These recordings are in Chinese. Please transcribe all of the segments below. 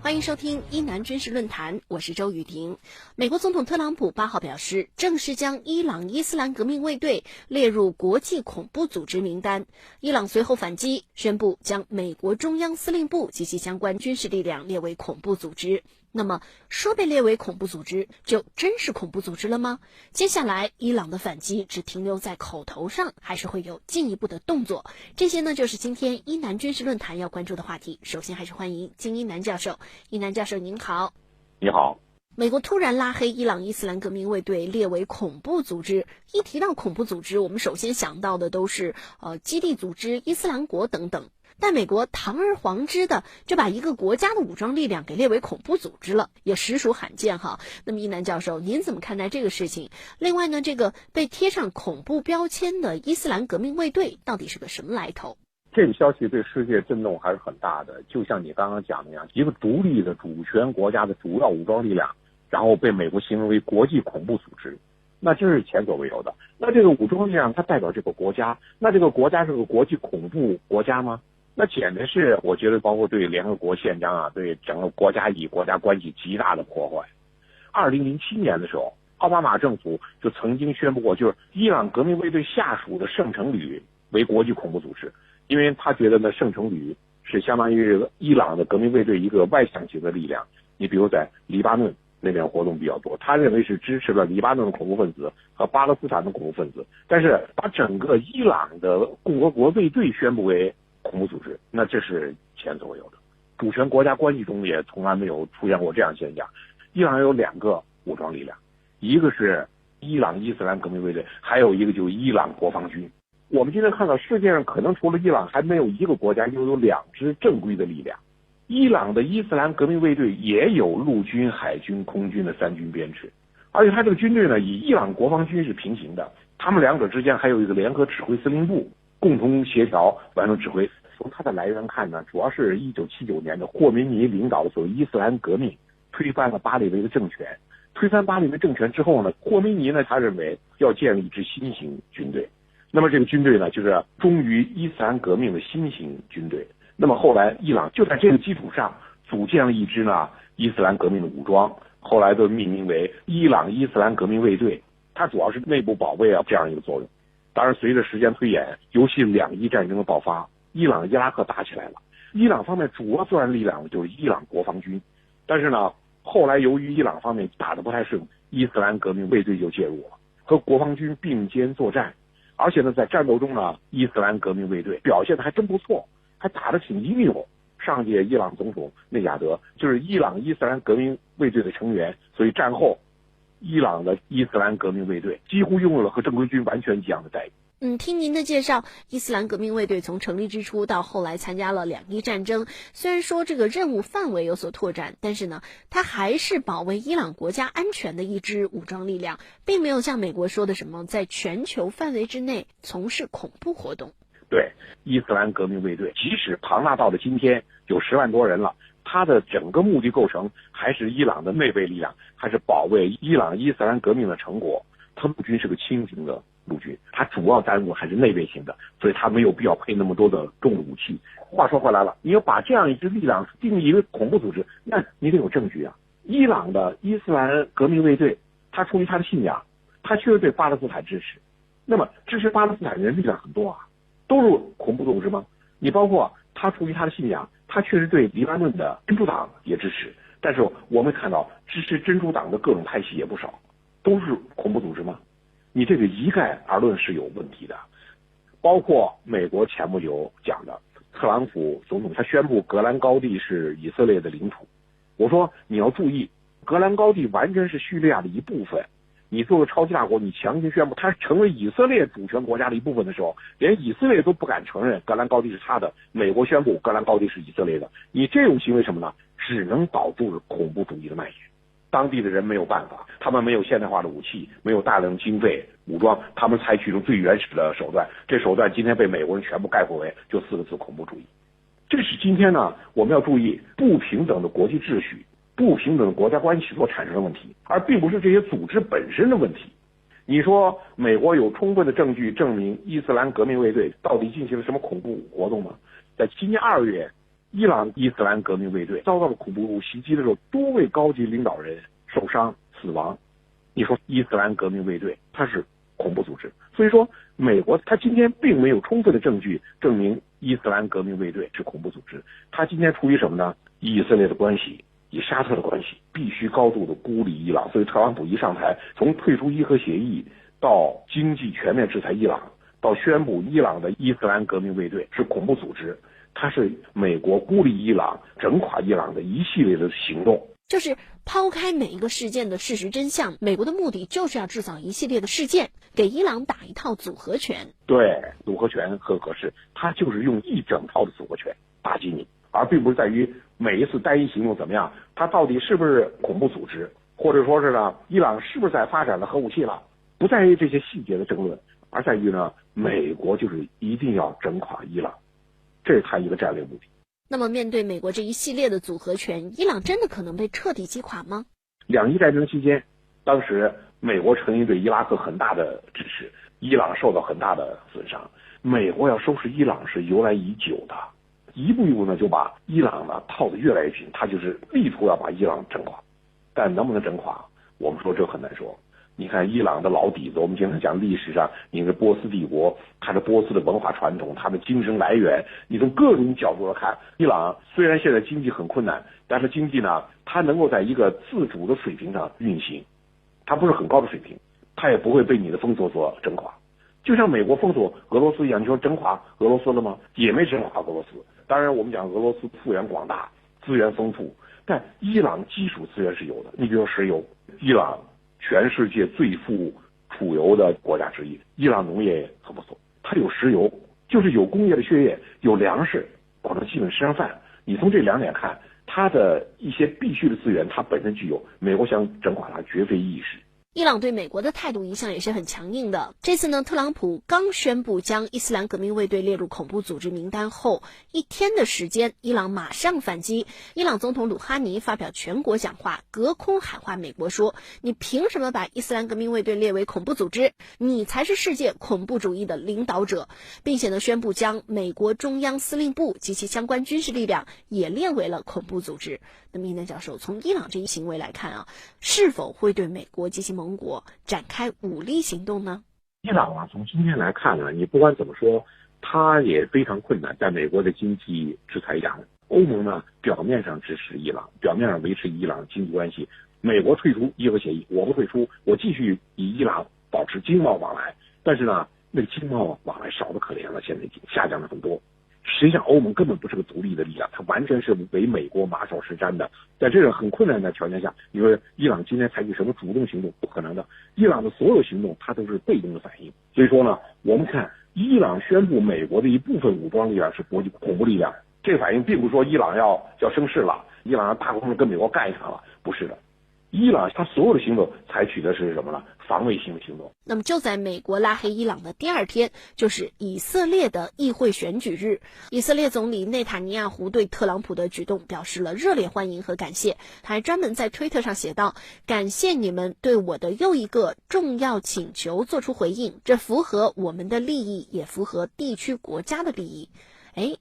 欢迎收听伊南军事论坛，我是周雨婷。美国总统特朗普8号表示，正式将伊朗伊斯兰革命卫队列入国际恐怖组织名单。伊朗随后反击，宣布将美国中央司令部及其相关军事力量列为恐怖组织。那么，说被列为恐怖组织，就真是恐怖组织了吗？接下来，伊朗的反击只停留在口头上，还是会有进一步的动作？这些呢，就是今天伊南军事论坛要关注的话题。首先，还是欢迎金一南教授。伊南教授您好。你好。美国突然拉黑伊朗伊斯兰革命卫队列为恐怖组织，一提到恐怖组织，我们首先想到的都是基地组织、伊斯兰国等等。但美国堂而皇之的就把一个国家的武装力量给列为恐怖组织了，也实属罕见哈。那么伊南教授，您怎么看待这个事情？另外呢，这个被贴上恐怖标签的伊斯兰革命卫队到底是个什么来头？这个消息对世界震动还是很大的，就像你刚刚讲的一样，一个独立的主权国家的主要武装力量，然后被美国形容为国际恐怖组织，那这是前所未有的。那这个武装力量它代表这个国家，那这个国家是个国际恐怖国家吗？那简直是我觉得包括对联合国宪章啊，对整个国家与国家关系极大的破坏。2007年的时候，奥巴马政府就曾经宣布过，就是伊朗革命卫队下属的圣城旅为国际恐怖组织，因为他觉得呢圣城旅是相当于伊朗的革命卫队一个外向型的力量。你比如在黎巴嫩那边活动比较多，他认为是支持了黎巴嫩的恐怖分子和巴勒斯坦的恐怖分子，但是把整个伊朗的共和国卫队宣布为恐怖组织，那这是前所未有的。主权国家关系中也从来没有出现过这样现象。伊朗有2个武装力量，一个是伊朗伊斯兰革命卫队，还有一个就是伊朗国防军。我们今天看到世界上可能除了伊朗还没有一个国家拥有2支正规的力量。伊朗的伊斯兰革命卫队也有陆军、海军、空军的3军编制，而且他这个军队呢与伊朗国防军是平行的，他们2者之间还有一个联合指挥司令部，共同协调完成指挥。从它的来源看呢，主要是1979年的霍梅尼领导的所谓伊斯兰革命推翻了巴列维的政权。推翻巴列维政权之后呢，霍梅尼呢他认为要建立一支新型军队，那么这个军队呢就是忠于伊斯兰革命的新型军队。那么后来伊朗就在这个基础上组建了一支呢伊斯兰革命的武装，后来都命名为伊朗伊斯兰革命卫队，它主要是内部保卫这样一个作用。当然随着时间推演，尤其2伊战争的爆发，伊朗伊拉克打起来了，伊朗方面主要作战力量就是伊朗国防军，但是呢后来由于伊朗方面打得不太顺，伊斯兰革命卫队就介入了，和国防军并肩作战。而且呢在战斗中呢，伊斯兰革命卫队表现得还真不错，还打得挺英勇。上届伊朗总统内贾德就是伊朗伊斯兰革命卫队的成员，所以战后伊朗的伊斯兰革命卫队几乎拥有了和正规军完全一样的待遇。听您的介绍，伊斯兰革命卫队从成立之初到后来参加了2伊战争，虽然说这个任务范围有所拓展，但是呢，它还是保卫伊朗国家安全的一支武装力量，并没有像美国说的什么在全球范围之内从事恐怖活动。对，伊斯兰革命卫队即使庞大到了今天有10万多人了，它的整个目的构成还是伊朗的内卫力量，还是保卫伊朗伊斯兰革命的成果。它陆军是个轻型的陆军，它主要单位还是内卫型的，所以它没有必要配那么多的重武器。话说回来了，你要把这样一支力量定义为恐怖组织，那你得有证据啊。伊朗的伊斯兰革命卫队，它出于它的信仰，它确实对巴勒斯坦支持。那么支持巴勒斯坦人力量很多啊，都是恐怖组织吗？你包括他出于他的信仰，他确实对黎巴嫩的真主党也支持，但是我们看到支持真主党的各种派系也不少，都是恐怖组织吗？你这个一概而论是有问题的。包括美国前不久讲的特朗普总统，他宣布戈兰高地是以色列的领土。我说你要注意，戈兰高地完全是叙利亚的一部分，你作为超级大国，你强行宣布它成为以色列主权国家的一部分的时候，连以色列都不敢承认戈兰高地是他的，美国宣布戈兰高地是以色列的，你这种行为什么呢？只能导致恐怖主义的蔓延。当地的人没有办法，他们没有现代化的武器，没有大量经费武装，他们采取了最原始的手段，这手段今天被美国人全部概括为就4个字：恐怖主义。这是今天呢我们要注意不平等的国际秩序、不平等的国家关系所产生的问题，而并不是这些组织本身的问题。你说美国有充分的证据证明伊斯兰革命卫队到底进行了什么恐怖活动吗？在今年2月，伊朗伊斯兰革命卫队遭到了恐怖袭击的时候，多位高级领导人受伤死亡。你说伊斯兰革命卫队它是恐怖组织，所以说美国它今天并没有充分的证据证明伊斯兰革命卫队是恐怖组织。它今天出于什么呢？以色列的关系，以沙特的关系，必须高度的孤立伊朗。所以特朗普一上台，从退出伊核协议到经济全面制裁伊朗，到宣布伊朗的伊斯兰革命卫队是恐怖组织，它是美国孤立伊朗、整垮伊朗的一系列的行动。就是抛开每一个事件的事实真相，美国的目的就是要制造一系列的事件，给伊朗打一套组合拳。对，组合拳很合适，它就是用一整套的组合拳打击你，而并不是在于每一次单一行动怎么样，它到底是不是恐怖组织，或者说是呢，伊朗是不是在发展了核武器了，不在于这些细节的争论，而在于呢，美国就是一定要整垮伊朗，这是它一个战略目的。那么面对美国这一系列的组合拳，伊朗真的可能被彻底击垮吗？两伊战争期间，当时美国曾经对伊拉克很大的支持，伊朗受到很大的损伤。美国要收拾伊朗是由来已久的，一步一步呢就把伊朗呢套得越来越紧，他就是力图要把伊朗整垮。但能不能整垮，我们说这很难说。你看伊朗的老底子，我们经常讲历史上，你的波斯帝国，它的波斯的文化传统，它的精神来源，你从各种角度来看，伊朗虽然现在经济很困难，但是经济呢，它能够在一个自主的水平上运行，它不是很高的水平，它也不会被你的封锁所整垮。就像美国封锁俄罗斯一样，你说整垮俄罗斯了吗？也没整垮俄罗斯。当然，我们讲俄罗斯幅员广大，资源丰富，但伊朗基础资源是有的。你比如说石油，伊朗全世界最富储油的国家之一，伊朗农业也很不错，它有石油，就是有工业的血液，有粮食，保证基本吃上饭。你从这两点看，它的一些必须的资源，它本身具有，美国想整垮它绝非易事。伊朗对美国的态度一向也是很强硬的。这次呢，特朗普刚宣布将伊斯兰革命卫队列入恐怖组织名单后1天的时间，伊朗马上反击。伊朗总统鲁哈尼发表全国讲话，隔空喊话美国说，你凭什么把伊斯兰革命卫队列为恐怖组织？你才是世界恐怖主义的领导者，并且呢，宣布将美国中央司令部及其相关军事力量也列为了恐怖组织。那么伊南教授，从伊朗这一行为来看啊，是否会对美国及其盟国展开武力行动呢？伊朗啊，从今天来看呢，你不管怎么说，它也非常困难，在美国的经济制裁下，欧盟呢表面上支持伊朗，表面上维持伊朗经济关系，美国退出伊核协议，我不退出，我继续与伊朗保持经贸往来，但是呢，那个经贸往来少得可怜了，现在已经下降了很多。实际上，欧盟根本不是个独立的力量，它完全是为美国马首是瞻的。在这种很困难的条件下，你说伊朗今天采取什么主动行动？不可能的。伊朗的所有行动，它都是被动的反应。所以说呢，我们看伊朗宣布美国的一部分武装力量是国际恐怖力量，这个反应并不是说伊朗要生事了，伊朗要大规模跟美国干一场了，不是的。伊朗他所有的行动采取的是什么呢？防卫性的行动。那么就在美国拉黑伊朗的第2天，就是以色列的议会选举日。以色列总理内塔尼亚胡对特朗普的举动表示了热烈欢迎和感谢，他还专门在推特上写道，感谢你们对我的又一个重要请求做出回应，这符合我们的利益，也符合地区国家的利益。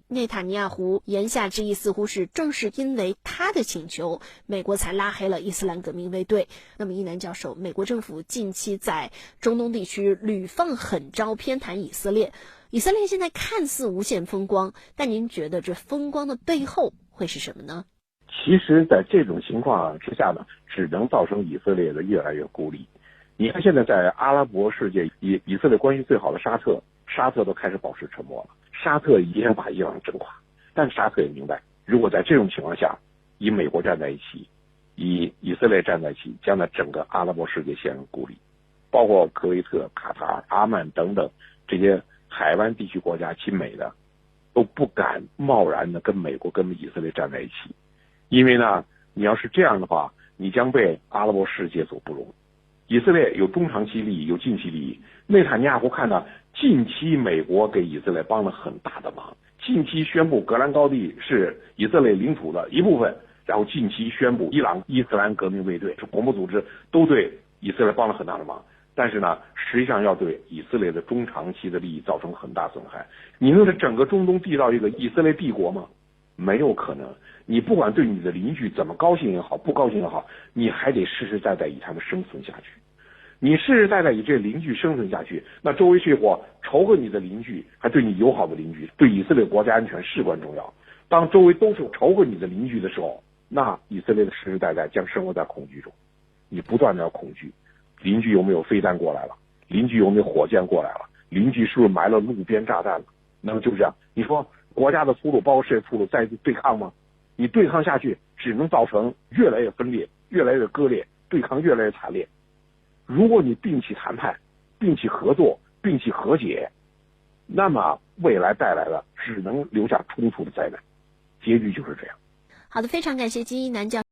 内塔尼亚胡言下之意似乎是正是因为他的请求，美国才拉黑了伊斯兰革命卫队。那么伊南教授，美国政府近期在中东地区屡放狠招偏袒以色列，以色列现在看似无限风光，但您觉得这风光的背后会是什么呢？其实在这种情况之下呢，只能造成以色列的越来越孤立。你看现在在阿拉伯世界，以色列关系最好的沙特都开始保持沉默了。沙特也想把伊朗整垮，但沙特也明白，如果在这种情况下，以美国站在一起，以以色列站在一起，将在整个阿拉伯世界陷入孤立，包括科威特、卡塔尔、阿曼等等这些海湾地区国家亲美的，都不敢贸然的跟美国跟以色列站在一起，因为呢，你要是这样的话，你将被阿拉伯世界所不容。以色列有中长期利益，有近期利益。内塔尼亚胡看到近期美国给以色列帮了很大的忙，近期宣布戈兰高地是以色列领土的一部分，然后近期宣布伊朗伊斯兰革命卫队是恐怖组织，都对以色列帮了很大的忙。但是呢，实际上要对以色列的中长期的利益造成很大损害。你能在整个中东缔造一个以色列帝国吗？没有可能。你不管对你的邻居怎么高兴也好，不高兴也好，你还得实实在在以他们生存下去。你实实在在以这邻居生存下去，那周围这伙仇恨你的邻居，还对你友好的邻居，对以色列国家安全事关重要。当周围都是仇恨你的邻居的时候，那以色列的实实在在将生活在恐惧中。你不断的要恐惧，邻居有没有飞弹过来了？邻居有没有火箭过来了？邻居是不是埋了路边炸弹了？那么就这样，你说国家的粗鲁包括世界粗鲁再对抗吗？你对抗下去，只能造成越来越分裂，越来越割裂，对抗越来越惨烈。如果你摒弃谈判，摒弃合作，摒弃和解，那么未来带来的只能留下冲突的灾难，结局就是这样。好的，非常感谢金一南教